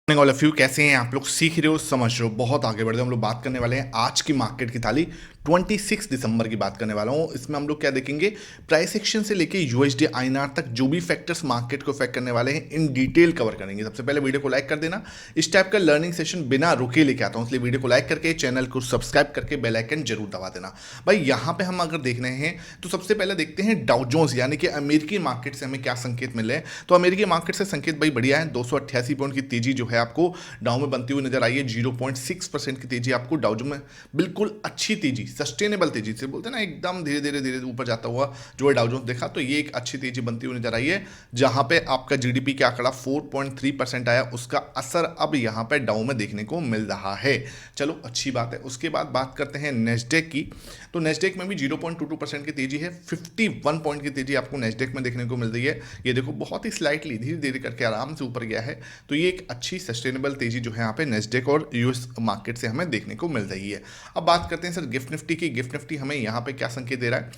All of you कैसे हैं आप लोग। सीख रहे हो, समझ रहे हो, बहुत आगे बढ़ रहे हो। हम लोग बात करने वाले हैं आज की मार्केट की थाली 26 दिसंबर की बात करने वाला हूं। इसमें हम लोग क्या देखेंगे, प्राइस एक्शन से लेके यूएसडी आईएनआर तक जो भी फैक्टर्स मार्केट को इफेक्ट करने वाले हैं इन डिटेल कवर करेंगे। सबसे पहले वीडियो को लाइक कर देना। इस टाइप का लर्निंग सेशन बिना रुके लेके आता हूं, इसलिए वीडियो को लाइक करके चैनल को सब्सक्राइब करके बेल आइकन जरूर दबा देना। भाई यहाँ पे हम अगर देख रहे हैं तो सबसे पहले देखते हैं डाउ जोन्स यानी कि अमेरिकी मार्केट से हमें क्या संकेत मिले हैं। तो अमेरिकी मार्केट से संकेत भाई बढ़िया है। 288 पॉइंट की तेजी जो है आपको डाउ में बनती हुई नजर आई है। 0.6% की तेजी आपको डाउ में, बिल्कुल अच्छी तेजी, सस्टेनेबल तेजी से बोलते हैं ना, एकदम धीरे धीरे धीरे ऊपर जाता हुआ जो है डाउ जोन्स देखा। तो ये एक अच्छी तेजी बनती हुई नजर आई है, जहां पे आपका जीडीपी का आंकड़ा 4.3% आया। उसका असर अब यहां पे डाउ में देखने को मिल रहा है। चलो अच्छी बात है। उसके बाद बात करते हैं नेस्डेक की। तो नेस्डेक में भी 0.22% की तेजी है। 51 पॉइंट की तेजी आपको नेस्डेक में देखने को मिल रही है। ये देखो बहुत ही स्लाइटली धीरे धीरे करके आराम से ऊपर गया है। तो ये एक अच्छी सस्टेनेबल तेजी जो है यहाँ पे नेस्डेक और यूएस मार्केट से हमें देखने को मिल रही है। अब बात करते हैं सर गिफ्ट निफ्टी की। गिफ्ट निफ्टी हमें यहाँ पे क्या संकेत दे रहा है।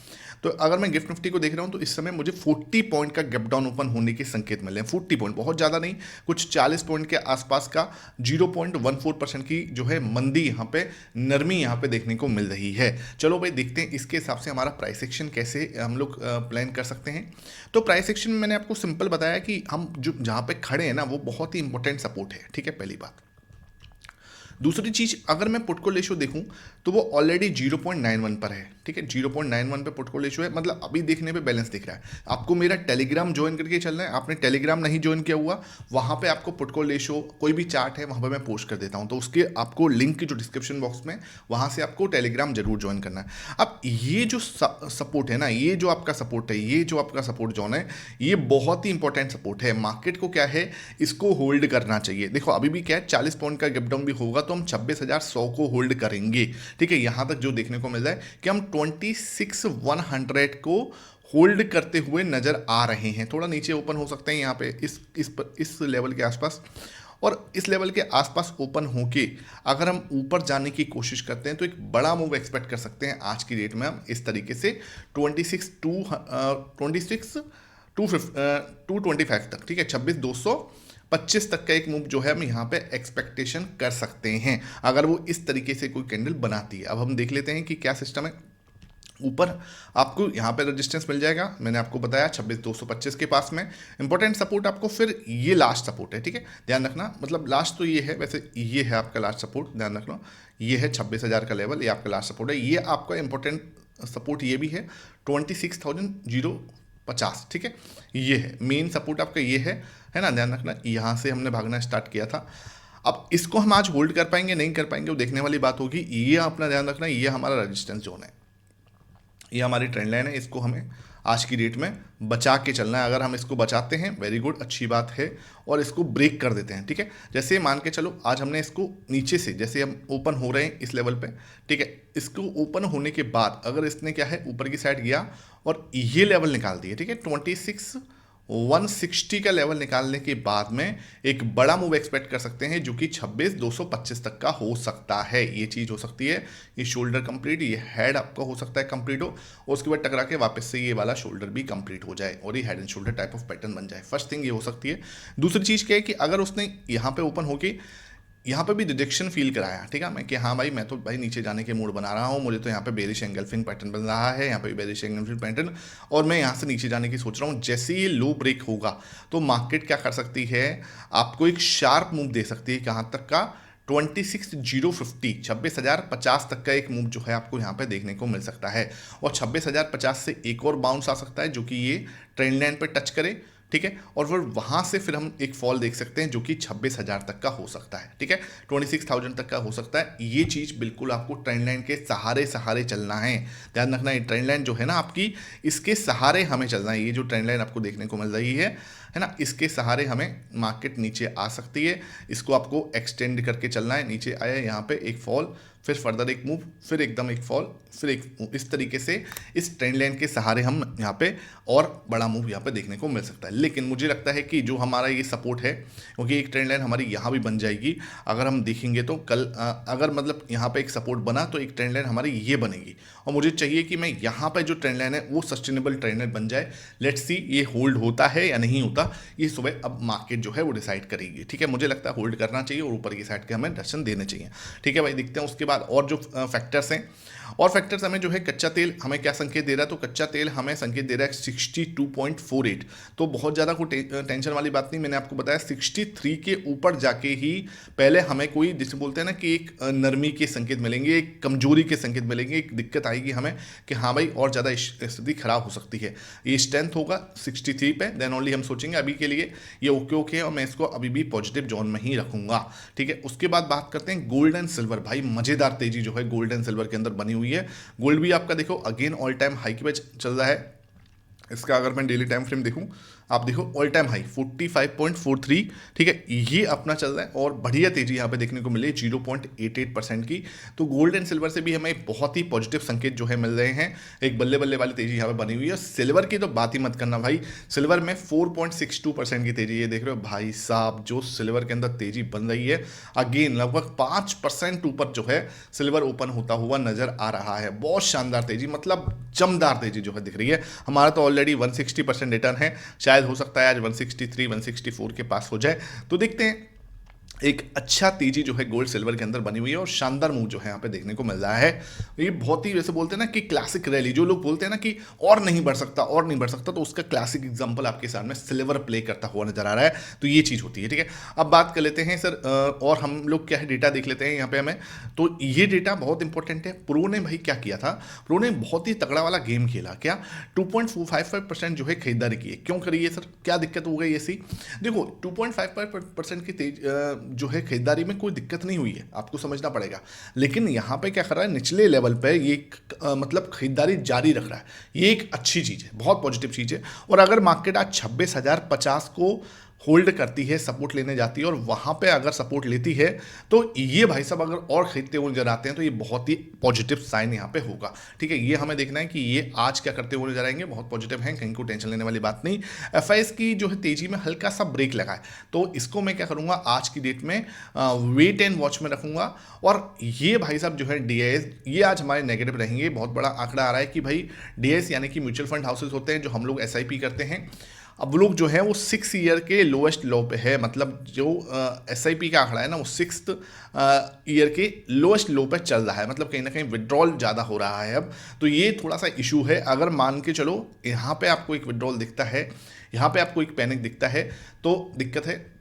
तो अगर मैं गिफ्ट निफ्टी को देख रहा हूँ तो इस समय मुझे 40 पॉइंट का गैप डाउन ओपन होने के संकेत मिले हैं। 40 पॉइंट बहुत ज़्यादा नहीं, कुछ 40 पॉइंट के आसपास का 0.14% की जो है मंदी यहाँ पे, नरमी यहाँ पे देखने को मिल रही है। चलो भाई देखते हैं इसके हिसाब से हमारा प्राइस एक्शन कैसे हम लोग प्लान कर सकते हैं। तो प्राइस एक्शन में मैंने आपको सिंपल बताया कि हम जो जहाँ पे खड़े हैं ना वो बहुत ही इंपॉर्टेंट सपोर्ट है। ठीक है, पहली बात। दूसरी चीज, अगर मैं पुट को रेशो देखूं तो वो ऑलरेडी 0.91 पर है। ठीक है, 0.91 पे पुट को रेशो है, मतलब अभी देखने पे बैलेंस दिख रहा है। आपको मेरा टेलीग्राम ज्वाइन करके चलना है। आपने टेलीग्राम नहीं ज्वाइन किया हुआ, वहां पे आपको पुट को रेशो कोई भी चार्ट है वहां पे मैं पोस्ट कर देता हूं, तो उसके आपको लिंक की जो डिस्क्रिप्शन बॉक्स में, वहां से आपको टेलीग्राम जरूर ज्वाइन करना है। अब ये जो सपोर्ट है ना, ये जो आपका सपोर्ट है, ये जो आपका सपोर्ट जोन है, ये बहुत ही इंपॉर्टेंट सपोर्ट है। मार्केट को क्या है, इसको होल्ड करना चाहिए। देखो अभी भी क्या है, 40 पॉइंट का गैप डाउन भी होगा तो हम 26,100 को होल्ड करेंगे। ठीक है, यहां तक जो देखने को मिल रहा है कि हम 26,100 को होल्ड करते हुए नजर आ रहे हैं। थोड़ा नीचे ओपन हो सकते हैं यहाँ पे इस लेवल के आसपास, और इस लेवल के आसपास ओपन होके अगर हम ऊपर जाने की कोशिश करते हैं तो एक बड़ा मूव एक्सपेक्ट कर सकते हैं आज की डेट में हम इस तरीके से 225 तक। ठीक है, 26,225 तक का एक मूव जो है हम यहाँ पे एक्सपेक्टेशन कर सकते हैं अगर वो इस तरीके से कोई कैंडल बनाती है। अब हम देख लेते हैं कि क्या सिस्टम है। ऊपर आपको यहाँ पे रेजिस्टेंस मिल जाएगा, मैंने आपको बताया 26,225 के पास में। इंपॉर्टेंट सपोर्ट आपको फिर ये लास्ट सपोर्ट है। ठीक है, ध्यान रखना, मतलब लास्ट तो ये है, वैसे ये है आपका लास्ट सपोर्ट, ध्यान रखना। ये है 26,000 का लेवल, ये आपका लास्ट सपोर्ट है। ये आपका इंपॉर्टेंट सपोर्ट ये भी है 26,050। ठीक है, ये है मेन सपोर्ट आपका, ये है ना, ध्यान रखना। यहाँ से हमने भागना स्टार्ट किया था। अब इसको हम आज होल्ड कर पाएंगे नहीं कर पाएंगे वो देखने वाली बात होगी। ये अपना ध्यान रखना, ये हमारा रेजिस्टेंस जोन है, ये हमारी ट्रेंड लाइन है। इसको हमें आज की डेट में बचा के चलना है। अगर हम इसको बचाते हैं वेरी गुड, अच्छी बात है, और इसको ब्रेक कर देते हैं। ठीक है, जैसे मान के चलो आज हमने इसको नीचे से, जैसे हम ओपन हो रहे हैं इस लेवल पे, ठीक है, इसको ओपन होने के बाद अगर इसने क्या है ऊपर की साइड गया और ये लेवल निकाल दिया, ठीक है, 26,160 का लेवल निकालने के बाद में एक बड़ा मूव एक्सपेक्ट कर सकते हैं जो कि 26,225 तक का हो सकता है। ये चीज़ हो सकती है, ये शोल्डर कंप्लीट, ये हेड आपका हो सकता है कंप्लीट हो, और उसके बाद टकरा के वापस से ये वाला शोल्डर भी कंप्लीट हो जाए और ये head and shoulder type of pattern बन जाए। फर्स्ट थिंग ये हो सकती है। दूसरी चीज़ क्या है कि अगर उसने यहाँ पे ओपन होके यहाँ पे भी रिजेक्शन फील कराया, ठीक है, मैं कि हाँ भाई मैं तो भाई नीचे जाने के मूड बना रहा हूँ, मुझे तो यहाँ पे बेरिश एंगल्फिंग पैटर्न बन रहा है, यहाँ पे भी बेरिश एंगल्फिंग पैटर्न, और मैं यहाँ से नीचे जाने की सोच रहा हूँ। जैसे ये लो ब्रेक होगा तो मार्केट क्या कर सकती है, आपको एक शार्प मूव दे सकती है। कहाँ तक का, 26,050, 26,050 तक का एक मूव जो है आपको यहाँ पे देखने को मिल सकता है, और 26,050 से एक और बाउंस आ सकता है जो कि ये ट्रेंड लाइन पे टच करे। ठीक है, और फिर वहां से फिर हम एक फॉल देख सकते हैं जो कि 26,000 तक का हो सकता है। ठीक है, 26,000 तक का हो सकता है। ये चीज बिल्कुल आपको ट्रेंड लाइन के सहारे सहारे चलना है। ध्यान रखना, ये ट्रेंड लाइन जो है ना आपकी, इसके सहारे हमें चलना है। ये जो ट्रेंड लाइन आपको देखने को मिल रही है ना, इसके सहारे हमें मार्केट नीचे आ सकती है। इसको आपको एक्सटेंड करके चलना है। नीचे आया यहाँ पे एक फॉल, फिर फर्दर एक मूव, फिर एकदम एक फॉल, फिर एक मूव, इस तरीके से इस ट्रेंड लाइन के सहारे हम यहाँ पे और बड़ा मूव यहाँ पे देखने को मिल सकता है। लेकिन मुझे लगता है कि जो हमारा ये सपोर्ट है, क्योंकि एक ट्रेंड लाइन हमारी यहाँ भी बन जाएगी अगर हम देखेंगे तो कल, अगर मतलब यहाँ पे एक सपोर्ट बना तो एक ट्रेंड लाइन हमारी ये बनेगी, और मुझे चाहिए कि मैं यहाँ पे जो ट्रेंड लाइन है वो सस्टेनेबल ट्रेंड लाइन बन जाए। लेट्स सी ये होल्ड होता है या नहीं होता। होता, ये सुबह अब मार्केट जो है वो डिसाइड करेगी। ठीक है, मुझे लगता है होल्ड करना चाहिए और ऊपर की साइड के हमें दर्शन देने चाहिए। ठीक है भाई, देखते हैं उसके बाद और जो फैक्टर्स हैं। और फैक्टर्स हमें जो है कच्चा तेल हमें क्या संकेत दे रहा है, तो कच्चा तेल हमें संकेत दे रहा है 62.48। तो बहुत ज़्यादा कोई टेंशन वाली बात नहीं, मैंने आपको बताया 63 के ऊपर जाके ही पहले हमें कोई, जिसे बोलते हैं ना कि एक नरमी के संकेत मिलेंगे, एक कमजोरी के संकेत मिलेंगे, एक दिक्कत आएगी हमें कि हाँ भाई और ज़्यादा स्थिति खराब हो सकती है। ये स्ट्रेंथ होगा 63 पे, देन ओनली हम सोचेंगे अभी के लिए ये ओके ओके है और मैं इसको अभी भी पॉजिटिव जोन में ही रखूंगा। ठीक है, उसके बाद बात करते हैं गोल्ड एंड सिल्वर। भाई मजेदार तेजी जो है गोल्ड एंड सिल्वर के अंदर बनी हुई है। गोल्ड भी आपका देखो अगेन ऑल टाइम हाई की पे चल रहा है। इसका अगर मैं डेली टाइम फ्रेम देखूं, आप देखो ऑल टाइम हाई 45.43। ठीक है, ये अपना चल रहा है और बढ़िया तेजी यहाँ पे देखने को मिली 0.88% की। तो गोल्ड एंड सिल्वर से भी हमें बहुत ही पॉजिटिव संकेत जो है मिल रहे हैं। एक बल्ले बल्ले वाली तेजी यहाँ पे बनी हुई है। सिल्वर की तो बात ही मत करना भाई, सिल्वर में 4.62% की तेजी, ये देख रहे हो भाई साहब जो सिल्वर के अंदर तेजी बन रही है। अगेन लगभग 5% ऊपर जो है सिल्वर ओपन होता हुआ नजर आ रहा है। बहुत शानदार तेजी, मतलब जमदार तेजी जो है दिख रही है। हमारा तो ऑलरेडी 160% रिटर्न है, शायद हो सकता है आज 163 164 के पास हो जाए। तो देखते हैं, एक अच्छा तेजी जो है गोल्ड सिल्वर के अंदर बनी हुई है और शानदार मूव जो है यहाँ पे देखने को मिल रहा है। ये बहुत ही जैसे बोलते हैं ना कि क्लासिक रैली, जो लोग बोलते हैं ना कि और नहीं बढ़ सकता और नहीं बढ़ सकता, तो उसका क्लासिक एग्जांपल आपके सामने सिल्वर प्ले करता हुआ नजर आ रहा है। तो ये चीज़ होती है। ठीक है, अब बात कर लेते हैं सर और हम लोग क्या है डेटा देख लेते हैं यहाँ पे हमें। तो ये डेटा बहुत इंपॉर्टेंट है। प्रो ने भाई क्या किया था, प्रो ने बहुत ही तगड़ा वाला गेम खेला। क्या 2.55% जो है खरीदारी की है। क्यों करी है सर, क्या दिक्कत हो गई ऐसी? देखो 2.55% की तेज जो है खरीदारी में कोई दिक्कत नहीं हुई है, आपको समझना पड़ेगा। लेकिन यहाँ पे क्या कर रहा है, निचले लेवल पे ये मतलब खरीदारी जारी रख रहा है। ये एक अच्छी चीज़ है, बहुत पॉजिटिव चीज़ है। और अगर मार्केट आज 26,050 को होल्ड करती है, सपोर्ट लेने जाती है और वहाँ पे अगर सपोर्ट लेती है, तो ये भाई साहब अगर और खरीदते हुए नजर आते हैं तो ये बहुत ही पॉजिटिव साइन यहाँ पे होगा। ठीक है, ये हमें देखना है कि ये आज क्या करते हुए नजर आएंगे। बहुत पॉजिटिव हैं, कहीं को टेंशन लेने वाली बात नहीं। एफआईएस की जो है तेजी में हल्का सा ब्रेक लगा है, तो इसको मैं क्या करूँगा आज की डेट में वेट एंड वॉच में रखूँगा। और ये भाई साहब जो है डीआईएस, ये आज हमारे नेगेटिव रहेंगे। बहुत बड़ा आंकड़ा आ रहा है कि भाई डीआईएस यानी कि म्यूचुअल फंड हाउसेज होते हैं जो हम लोग एसआईपी करते हैं, अब वो लोग जो है वो 6 ईयर के लोएस्ट लो पे है। मतलब जो एसआईपी का आंकड़ा है ना वो 6th ईयर के लोएस्ट लो पे चल रहा है। मतलब कहीं ना कहीं विड्रॉल ज़्यादा हो रहा है अब, तो ये थोड़ा सा इशू है। अगर मान के चलो यहाँ पे आपको एक विड्रॉल दिखता है, यहाँ पे आपको एक पैनिक दिखता है, तो दिक्कत है।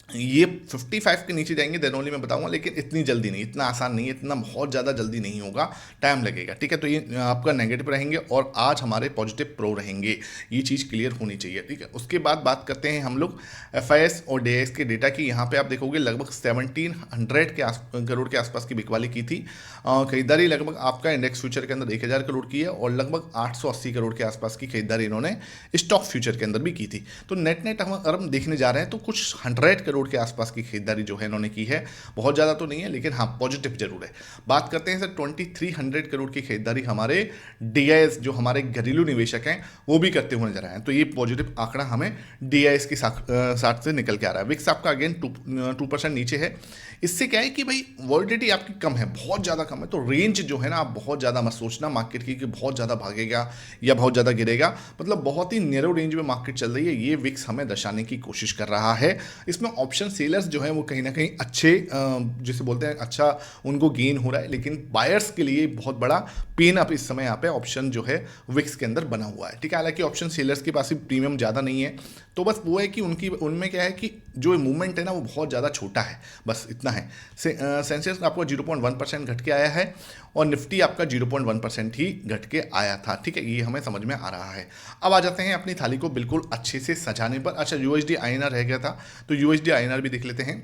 ये 55 के नीचे जाएंगे देन ओनली मैं बताऊंगा, लेकिन इतनी जल्दी नहीं, इतना आसान नहीं है, इतना बहुत ज़्यादा जल्दी नहीं होगा, टाइम लगेगा। ठीक है, तो ये आपका नेगेटिव रहेंगे और आज हमारे पॉजिटिव प्रो रहेंगे, ये चीज़ क्लियर होनी चाहिए। ठीक है, उसके बाद बात करते हैं हम लोग एफआईएस और डीआईएस के डेटा की। यहाँ पे आप देखोगे लगभग 1700 करोड़ के आसपास की बिकवाली की थी। खरीदारी लगभग आपका इंडेक्स फ्यूचर के अंदर 1000 करोड़ की है और लगभग 880 करोड़ के आसपास की खरीदारी इन्होंने स्टॉक फ्यूचर के अंदर भी की थी। तो नेट नेट हम अगर हम देखने जा रहे हैं तो कुछ 100 करोड़ के आसपास की खरीदारी जो है इन्होंने की है। बहुत ज़्यादा तो नहीं है लेकिन हाँ पॉजिटिव जरूर है। बात करते हैं सर 2300 करोड़ की खरीदारी हमारे डीआईएस जो हमारे घरेलू निवेशक हैं वो भी करते हुए नजर आए हैं। तो ये पॉजिटिव आंकड़ा हमें डीआईएस के साथ से निकल के आ रहा है। विक्स आपका अगेन 2% नीचे है। इससे क्या है कि भाई वॉलिडिटी आपकी कम है, बहुत ज़्यादा कम है, तो रेंज जो है ना आप बहुत ज़्यादा मत सोचना मार्केट की कि बहुत ज़्यादा भागेगा या बहुत ज़्यादा गिरेगा। मतलब बहुत ही नैरो रेंज में मार्केट चल रही है, ये विक्स हमें दर्शाने की कोशिश कर रहा है। इसमें ऑप्शन सेलर्स जो है वो कहीं ना कहीं अच्छे जिसे बोलते हैं अच्छा उनको गेन हो रहा है, लेकिन बायर्स के लिए बहुत बड़ा पेन अप इस समय यहाँ पे ऑप्शन जो है विक्स के अंदर बना हुआ है। ठीक है, हालांकि ऑप्शन सेलर्स के पास भी प्रीमियम ज़्यादा नहीं है, तो बस वो है कि उनमें क्या है कि जो मूवमेंट है ना वो बहुत ज़्यादा छोटा है, बस इतना है। सेंसेक्स आपको 0.1% घट के आया है और निफ्टी आपका 0.1% ही घट के आया था। ठीक है, ये हमें समझ में आ रहा है। अब आ जाते हैं अपनी थाली को बिल्कुल अच्छे से सजाने पर। अच्छा यूएसडी आईएनआर रह गया था, तो यूएसडी आईएनआर भी देख लेते हैं।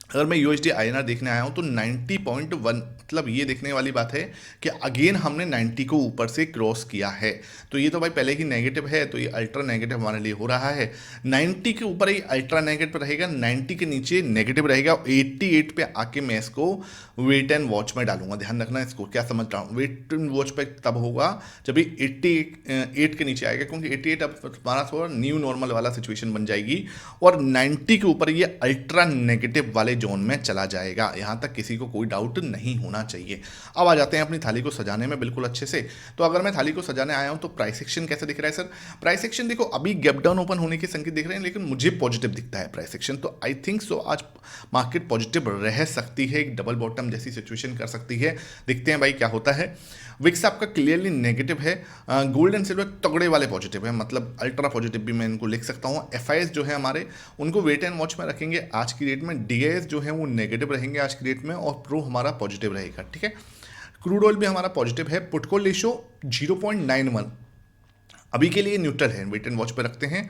अगर मैं यूएसडी आईएनआर देखने आया हूँ तो 90.1, मतलब ये देखने वाली बात है कि अगेन हमने 90 को ऊपर से क्रॉस किया है। तो ये तो भाई पहले ही नेगेटिव है, तो ये अल्ट्रा नेगेटिव हमारे लिए हो रहा है। 90 के ऊपर ही अल्ट्रा नेगेटिव रहेगा, 90 के नीचे नेगेटिव रहेगा। 88 पे आके मैं इसको वेट एंड वॉच में डालूंगा। ध्यान रखना इसको, क्या समझ रहा हूँ, वेट एंड वॉच पे तब होगा जब ये 88 के नीचे आएगा, क्योंकि 88 अब हमारा थोड़ा न्यू नॉर्मल वाला सिचुएशन बन जाएगी। और 90 के ऊपर ये अल्ट्रा नेगेटिव वाले जोन में चला जाएगा, यहाँ तक किसी को कोई डाउट नहीं होना चाहिए। अब आ जाते हैं अपनी थाली को सजाने में बिल्कुल अच्छे से। तो अगर मैं थाली को सजाने आया हूँ तो प्राइस एक्शन कैसे दिख रहा है सर? प्राइस एक्शन देखो अभी गैप डाउन ओपन होने के संकेत दिख रहे हैं, लेकिन मुझे पॉजिटिव दिखता है प्राइस एक्शन, तो आई थिंक सो आज मार्केट पॉजिटिव रह सकती है, एक डबल बॉटम जैसी सिचुएशन कर सकती है। देखते हैं भाई क्या होता है। विक्स आपका क्लियरली नेगेटिव है, गोल्ड एंड सिल्वर तगड़े वाले पॉजिटिव है, मतलब अल्ट्रा पॉजिटिव भी मैं इनको लिख सकता हूँ। एफआईएस जो है हमारे उनको वेट एंड वॉच में रखेंगे आज की डेट में। डीआईएस जो है वो नेगेटिव रहेंगे आज की डेट में, और प्रो हमारा पॉजिटिव रहेगा, ठीक है। क्रूड ऑयल भी हमारा पॉजिटिव है, पुट कॉल रेशो 0.91 अभी के लिए न्यूट्रल है, वेट एंड वॉच पे रखते हैं।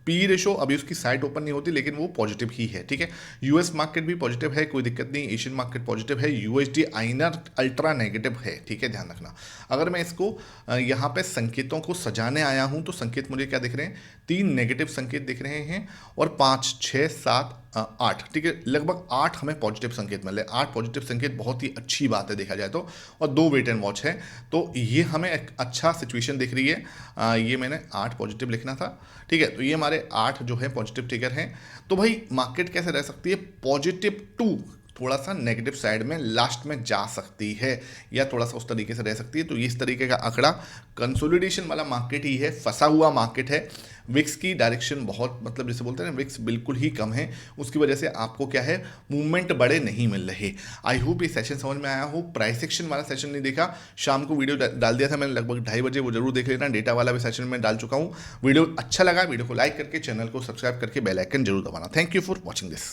पी रेशो अभी उसकी साइट ओपन नहीं होती, लेकिन वो पॉजिटिव ही है, ठीक है। यूएस मार्केट भी पॉजिटिव है, कोई दिक्कत नहीं। एशियन मार्केट पॉजिटिव है, यूएसडी आईएनआर अल्ट्रा नेगेटिव है, ठीक है, ध्यान रखना। अगर मैं इसको यहाँ पे संकेतों को सजाने आया हूँ तो संकेत मुझे क्या दिख रहे हैं? 3 नेगेटिव संकेत दिख रहे हैं और 5, 6, 7, 8, ठीक है, लगभग 8 हमें पॉजिटिव संकेत मिले। 8 पॉजिटिव संकेत बहुत ही अच्छी बात है देखा जाए तो, और 2 वेट एंड वॉच है, तो ये हमें एक अच्छा सिचुएशन दिख रही है। ये मैंने 8 पॉजिटिव लिखना था, ठीक है, तो ये हमारे 8 जो है पॉजिटिव ट्रिगर हैं। तो भाई मार्केट कैसे रह सकती है? पॉजिटिव टू थोड़ा सा नेगेटिव साइड में लास्ट में जा सकती है, या थोड़ा सा उस तरीके से रह सकती है। तो इस तरीके का आंकड़ा कंसोलिडेशन वाला मार्केट ही है, फंसा हुआ मार्केट है। विक्स की डायरेक्शन बहुत, मतलब जैसे बोलते हैं ना, विक्स बिल्कुल ही कम है, उसकी वजह से आपको क्या है, मूवमेंट बड़े नहीं मिल रहे। आई होप ये सेशन समझ में आया हो। प्राइस एक्शन वाला सेशन नहीं देखा, शाम को वीडियो डाल दिया था मैंने लगभग 2:30 बजे, वो जरूर देख लेना। डेटा वाला भी सेशन में डाल चुका हूँ। वीडियो अच्छा लगा, वीडियो को लाइक करके चैनल को सब्सक्राइब करके बेल आइकन जरूर दबाना। Thank you for watching this.